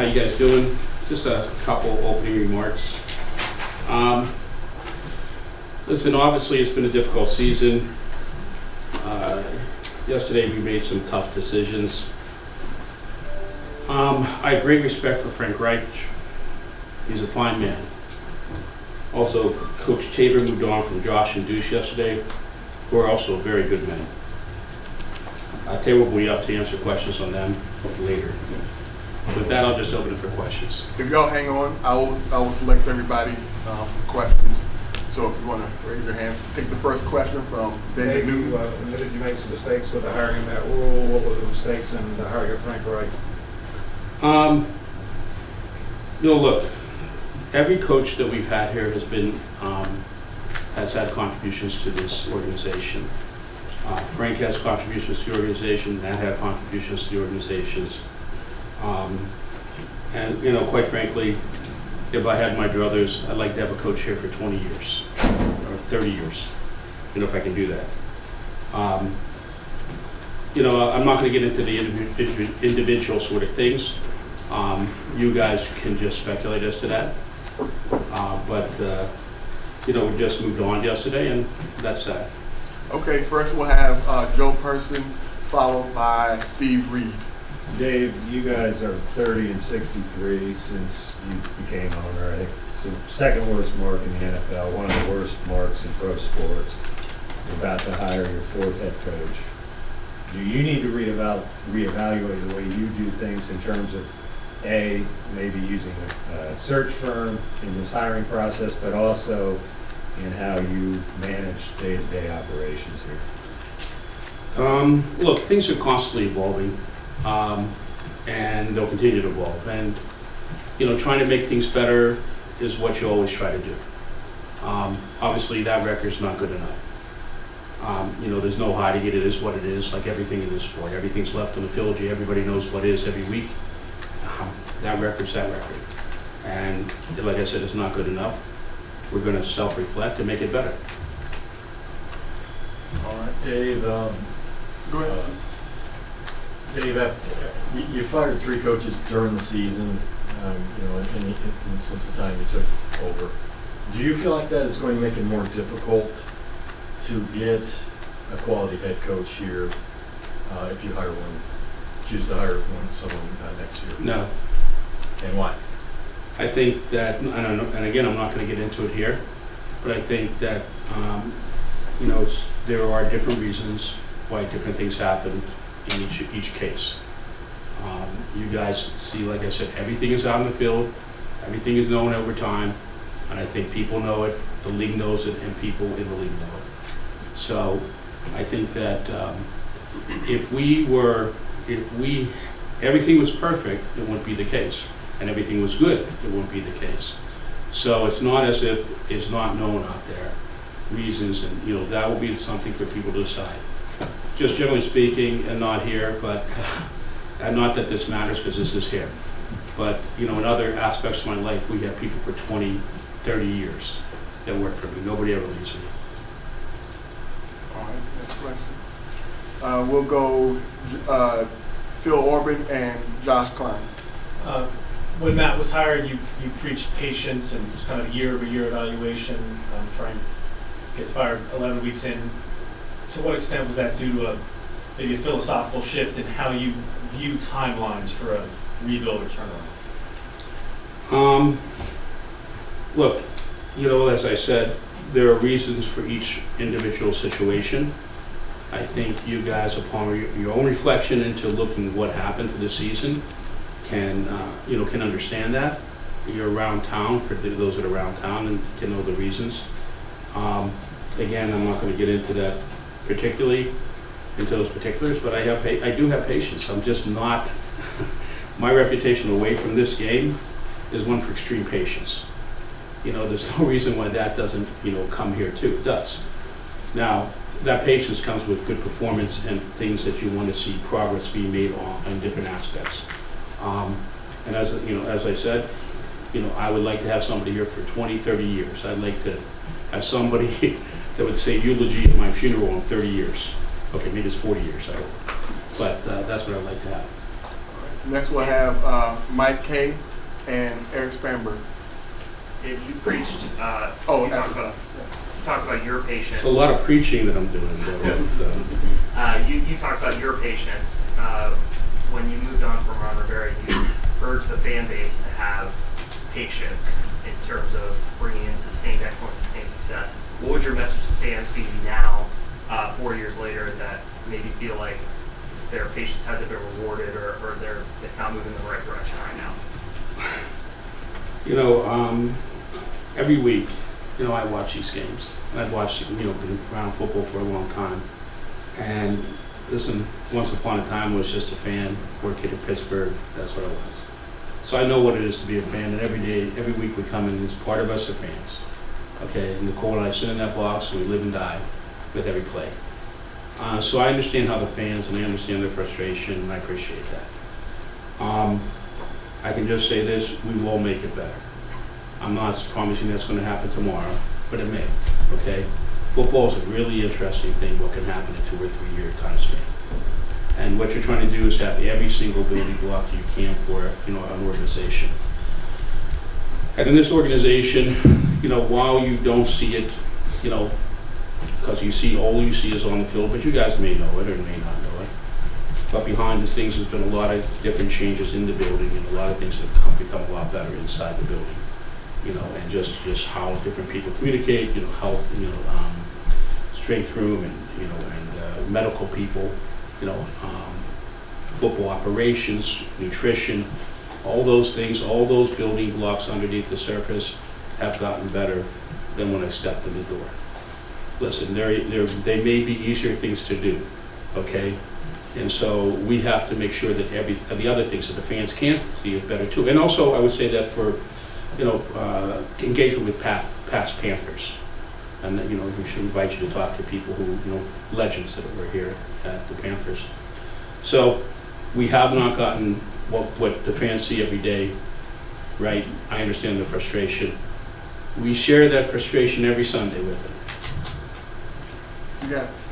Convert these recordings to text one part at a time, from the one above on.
you guys doing? Just a couple opening remarks. Listen, obviously it's been a difficult season. Yesterday we made some tough decisions. I have great respect for Frank Reich. He's a fine man. Also, Coach Tabor moved on from Josh and Deuce yesterday, who are also very good men. Tabor will be up to answer questions on them later. With that, I'll just open it for questions. If y'all hang on, I will select everybody for questions. So if you want to raise your hand, take the first question from David. You admitted you made some mistakes with the hiring of Matt Rule. What was the mistakes in the hiring of Frank Reich? Look, every coach that we've had here has had contributions to this organization. Frank has contributions to the organization. Matt had contributions to the organizations. And quite frankly, if I had my druthers, I'd like to have a coach here for 20 years or 30 years, if I can do that. I'm not going to get into the individual sort of things. You guys can just speculate as to that. We just moved on yesterday, and that's that. Okay, first we'll have Joe Person, followed by Steve Reed. Dave, you guys are 30 and 63 since you became owner. I think it's the second worst mark in the NFL, one of the worst marks in pro sports. You're about to hire your fourth head coach. Do you need to reevaluate the way you do things in terms of, A, maybe using a search firm in this hiring process, but also in how you manage day-to-day operations here? Look, things are constantly evolving. And they'll continue to evolve. And, trying to make things better is what you always try to do. Obviously, that record's not good enough. There's no hiding it. It is what it is, like everything in this sport. Everything's left on the field. Everybody knows what is every week. That record's that record. And like I said, it's not good enough. We're going to self-reflect and make it better. All right. Dave, Go ahead. Dave, you fired 3 coaches during the season, since the time you took over. Do you feel like that is going to make it more difficult to get a quality head coach here if you choose to hire someone next year? No. And why? I think that, and again, I'm not going to get into it here, but I think that, there are different reasons why different things happen in each case. You guys see, like I said, everything is out in the field, everything is known over time, and I think people know it, the league knows it, and people in the league know it. So I think that if everything was perfect, it wouldn't be the case, and everything was good, it wouldn't be the case. So it's not as if it's not known out there, reasons, and that will be something for people to decide. Just generally speaking, and not here, but and not that this matters because this is here, but in other aspects of my life, we have people for 20, 30 years that work for me. Nobody ever leaves me. All right, next question. We'll go Phil Orban and Josh Klein. When Matt was hired, you preached patience and it was kind of a year-over-year evaluation. Frank gets fired 11 weeks in. To what extent was that due to maybe a philosophical shift in how you view timelines for a rebuild or turnaround? Look, as I said, there are reasons for each individual situation. I think you guys, upon your own reflection into looking what happened to the season, can understand that. You're around town, particularly those that are around town, and can know the reasons. Again, I'm not going to get into that particularly into those particulars, but I do have patience. I'm just not. My reputation away from this game is one for extreme patience. There's no reason why that doesn't come here too. It does. Now, that patience comes with good performance and things that you want to see progress being made on in different aspects. And as I said, I would like to have somebody here for 20, 30 years. I'd like to have somebody that would say eulogy at my funeral in 30 years. Okay, maybe it's 40 years, I hope. But that's what I'd like to have. Next we'll have Mike Kay and Eric Spanberg. If you preached, Oh, you talked about your patients. It's a lot of preaching that I'm doing, though. So. You talked about your patients. When you moved on from Ron Rivera, you urged the fan base to have patience in terms of bringing in sustained excellence, sustained success. What would your message to fans be now, 4 years later, that maybe feel like their patience hasn't been rewarded or it's not moving in the right direction right now? You know, every week, you know, I watch these games. And I've watched, you know, been around football for a long time. And listen, once upon a time I was just a fan, poor kid in Pittsburgh, that's what I was. So I know what it is to be a fan, and every day, every week we come in, as part of us are fans. Okay, and Nicole and I sit in that box, and we live and die with every play. So I understand how the fans, and I understand their frustration, and I appreciate that. I can just say this, we will make it better. I'm not promising that's going to happen tomorrow, but it may, okay? Football is a really interesting thing, what can happen in 2 or 3 year time span. And what you're trying to do is have every single building block you can for, you know, an organization. And in this organization, you know, while you don't see it, you know, because all you see is on the field, but you guys may know it or may not know it. But behind the scenes, there's been a lot of different changes in the building, and a lot of things have become a lot better inside the building. You know, and just how different people communicate, you know, health, you know, strength room, and, you know, and medical people, you know, football operations, nutrition, all those things, all those building blocks underneath the surface have gotten better than when I stepped in the door. Listen, they may be easier things to do, okay? And so we have to make sure that the other things that the fans can see is better too. And also, I would say that for, you know, engagement with past Panthers. And, you know, we should invite you to talk to people who, you know, legends that were here at the Panthers. So we have not gotten what the fans see every day, right? I understand the frustration. We share that frustration every Sunday with them.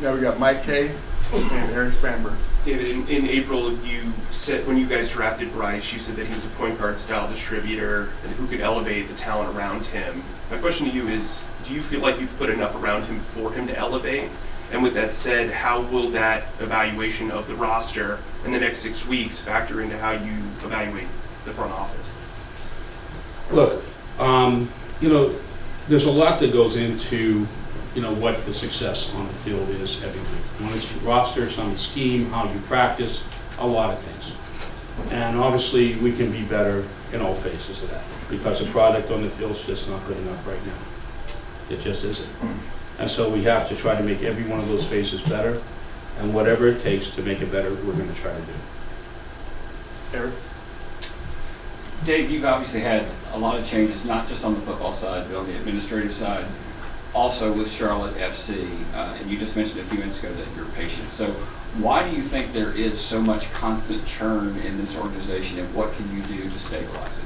Now we got Mike Kay and Eric Spanberg. David, in April, you said when you guys drafted Bryce, you said that he was a point guard style distributor and who could elevate the talent around him. My question to you is, do you feel like you've put enough around him for him to elevate? And with that said, how will that evaluation of the roster in the next 6 weeks factor into how you evaluate the front office? Look, you know, there's a lot that goes into, you know, what the success on the field is every week. When it's roster, some scheme, how you practice, a lot of things. And obviously, we can be better in all phases of that, because the product on the field is just not good enough right now. It just isn't. And so we have to try to make every one of those phases better, and whatever it takes to make it better, we're going to try to do. Eric? Dave, you've obviously had a lot of changes, not just on the football side, but on the administrative side, also with Charlotte FC, and you just mentioned a few minutes ago that you're patient. So why do you think there is so much constant churn in this organization, and what can you do to stabilize it?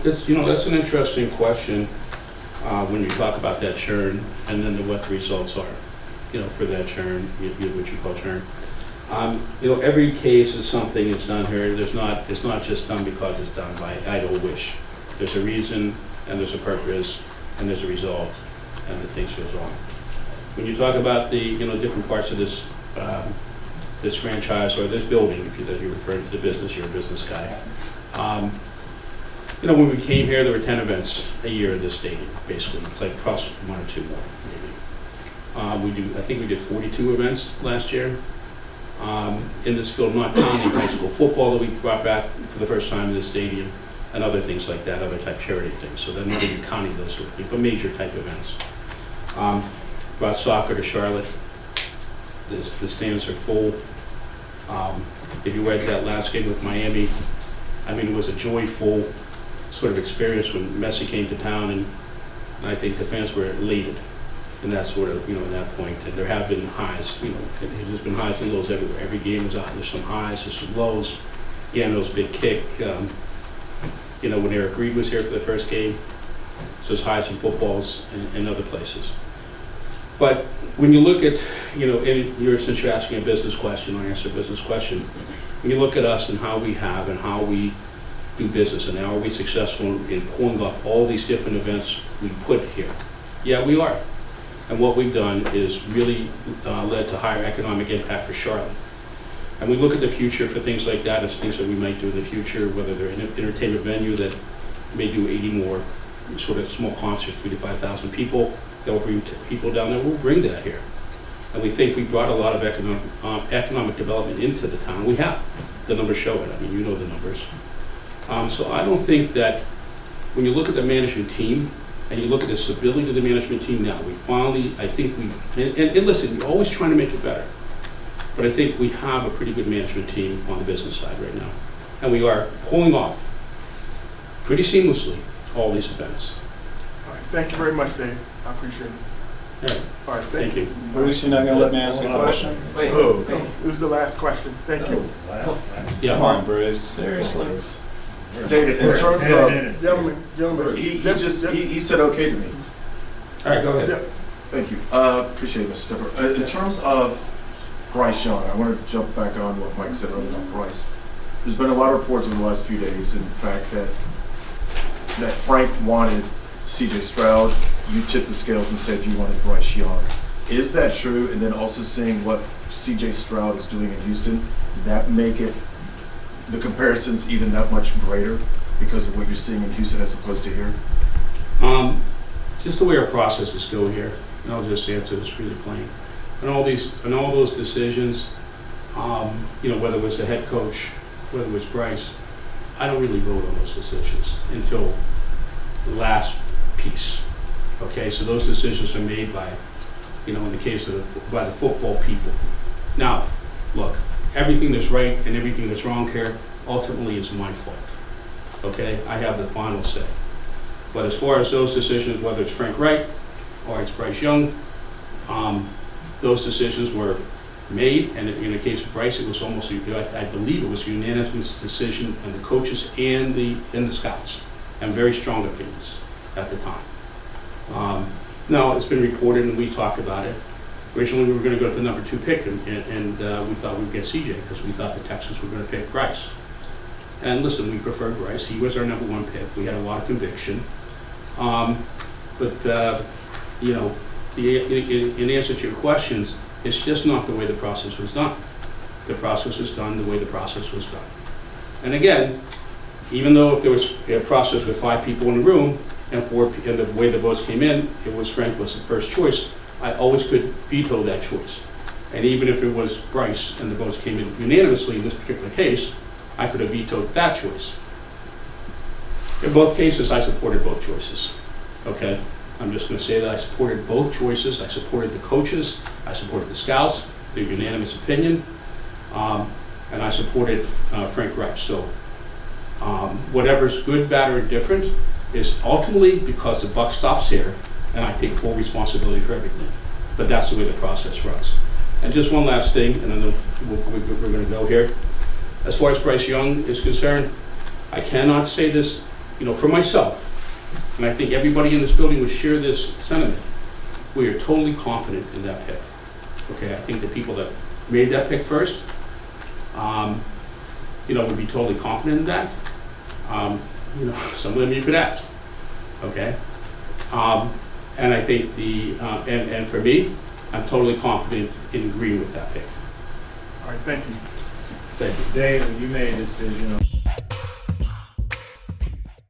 It's, you know, that's an interesting question when you talk about that churn, and then what the results are, you know, for that churn, what you call churn. You know, every case is something that's done here. It's not just done because it's done by idle wish. There's a reason, and there's a purpose, and there's a result, and the things goes on. When you talk about the, you know, different parts of this this franchise or this building, if you're referring to the business, you're a business guy. You know, when we came here, there were 10 events a year at this stadium, basically, like plus 1 or 2 more, maybe. I think we did 42 events last year in this field, not counting high school football that we brought back for the first time in this stadium, and other things like that, other type charity things. So they're not even counting those sort of things, but major type events. Brought soccer to Charlotte. The stands are full. If you were at that last game with Miami, I mean, it was a joyful sort of experience when Messi came to town, and I think the fans were elated in that sort of, you know, in that point. And there have been highs, you know, there's been highs and lows everywhere. Every game is out. There's some highs, there's some lows. Again, those big kick. You know, when Eric Reich was here for the first game, so there's highs in footballs and other places. But when you look at, you know, since you're asking a business question, I'll answer a business question. when you look at us and how we have and how we do business, and how are we successful in pulling off all these different events we put here? Yeah, we are. And what we've done is really led to higher economic impact for Charlotte. And we look at the future for things like that as things that we might do in the future, whether they're an entertainment venue that may do 80 more sort of small concerts, 3,000 to 5,000 people, that will bring people down there. We'll bring that here. And we think we brought a lot of economic development into the town. We have. The numbers show it. I mean, you know the numbers. So I don't think that when you look at the management team and you look at the stability of the management team now, we finally, I think we, and listen, you're always trying to make it better. But I think we have a pretty good management team on the business side right now. And we are pulling off pretty seamlessly all these events. All right, thank you very much, Dave. I appreciate it. All right, All right, thank you. Bruce, you're not gonna let me ask you a question? Wait, No, this is the last question. Thank you. Yeah. Come on, Bruce, seriously? David, in terms of, Gentlemen, he said okay to me. All right, go ahead. Yeah. Thank you. Appreciate it, Mr. Tepper. In terms of Bryce Young, I want to jump back on what Mike said earlier about Bryce. There's been a lot of reports over the last few days, in fact, that Frank wanted C.J. Stroud. You tipped the scales and said you wanted Bryce Young. Is that true? And then also seeing what C.J. Stroud is doing in Houston, did that make it the comparisons even that much greater because of what you're seeing in Houston as opposed to here? Just the way our processes go here, and I'll just answer this really plain. And all those decisions, whether it was the head coach, whether it was Bryce, I don't really vote on those decisions until the last piece. Okay, so those decisions are made by, in the case of by the football people. Now, look, everything that's right and everything that's wrong here ultimately is my fault. Okay, I have the final say. But as far as those decisions, whether it's Frank Reich or it's Bryce Young, those decisions were made, and in the case of Bryce, it was almost, I believe it was a unanimous decision on the coaches and the scouts, and very strong opinions at the time. Now, it's been reported, and we talked about it. Originally, we were going to go to the number 2 pick, and we thought we'd get CJ because we thought the Texans were going to pick Bryce. And listen, we preferred Bryce. He was our number 1 pick. We had a lot of conviction. In answer to your questions, it's just not the way the process was done. The process was done the way the process was done. And again, even though if there was a process with 5 people in the room and the way the votes came in, it was Frank was the first choice, I always could veto that choice. And even if it was Bryce and the votes came in unanimously in this particular case, I could have vetoed that choice. In both cases, I supported both choices. Okay? I'm just going to say that I supported both choices. I supported the coaches. I supported the scouts, their unanimous opinion. And I supported Frank Reich. So whatever's good, bad, or different is ultimately because the buck stops here, and I take full responsibility for everything. But that's the way the process runs. And just one last thing, and then we're going to go here. As far as Bryce Young is concerned, I cannot say this, for myself, and I think everybody in this building would share this sentiment. We are totally confident in that pick. Okay, I think the people that made that pick first, would be totally confident in that. Some of them you could ask. Okay, and I think and for me, I'm totally confident in agreeing with that pick. All right, thank you. Thank you. Dave, you made a decision on